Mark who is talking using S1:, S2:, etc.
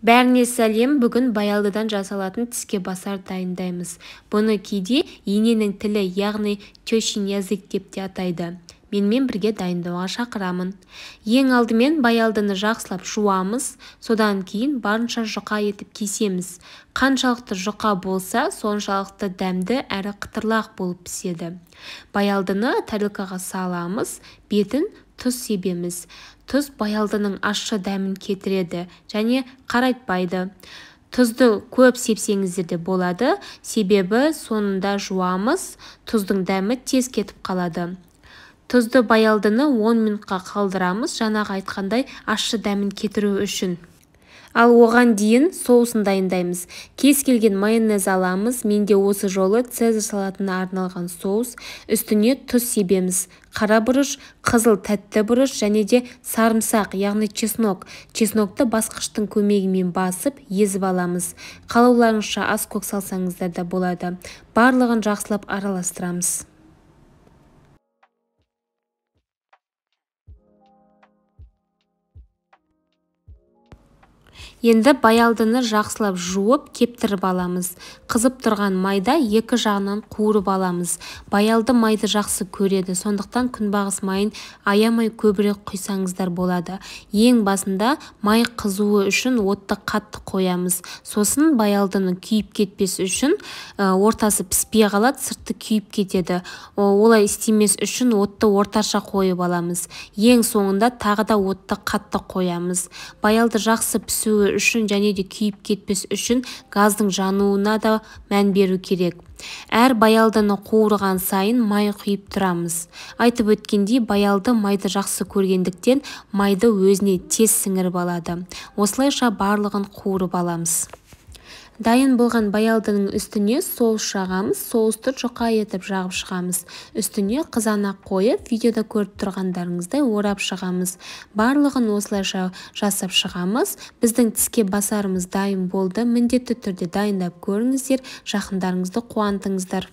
S1: Бәріне сәлем, бүгін баялдыдан жасалатын тіске басар дайындаймыз. Бұны кейде ененің тілі, яғни тещин язык деп те атайды. Менімен бірге дайындауға шақырамын. Ең алдымен баялдыны жақсылап жуамыз, содан кейін барынша жұқа етіп кесеміз. Қаншалықты жұқа болса, соншалықты дәмді әрі қытырлақ болып піседі. Баялдыны тарелкаға саламыз, бетін тұз себеміз. Тұз баялдының ащы дәмін кетіреді және қарайтпайды. Тұзды көп сепсеңіздер де болады, себебі соңында жуамыз, тұздың дәмі тез кетіп қалады. Тұзды баялдыны 10 минутқа қалдырамыз, жаңағы айтқандай ащы дәмін кетіру үшін. Ал оған дейін соусын дайындаймыз. Кез келген майонез аламыз. Менде осы жолы цезарь салатына арналған соус. Үстіне тұз себеміз. Қара бұрыш, қызыл тәтті бұрыш және де сарымсақ, яғни чеснок. Чеснокты басқыштың көмегімен басып, езіп аламыз. Қалауларыңызша аз көк салсаңыздар да болады. Барлығын жақсылап араластырамыз. Енді баялдыны жақсылап жуып, кептіріп аламыз. Қызып тұрған майда екі жағынан қуырып аламыз. Баялды майды жақсы көреді, сондықтан күнбағыс майын аямай көбірек құйсаңыздар болады. Ең басында май қызуы үшін отты қатты қоямыз. Сосын баялдыны күйіп кетпес үшін ортасы піспей қалады, сырты күйіп кетеді. Олай істемес үшін отты орташа қойып аламыз. Ең соңында тағы да отты қатты қоямыз. Баялды жақсы пісуі үшін және де күйіп кетпес үшін газдың жануына да мән беру керек. Әр баялдыны қуырған сайын май құйып тұрамыз. Айтып өткендей, баялды майды жақсы көргендіктен майды өзіне тез сіңіріп алады. Осылайша барлығын қуырып аламыз. Дайын болған баялдының үстіне соус жағамыз, соусты жұқа етіп жағып шығамыз. Үстіне қызанақ қойып, видеода көріп тұрғандарыңыздай орап шығамыз. Барлығын осылайша жасап шығамыз. Біздің тіске басарымыз дайын болды. Міндетті түрде дайындап көріңіздер, жақындарыңызды қуантыңыздар.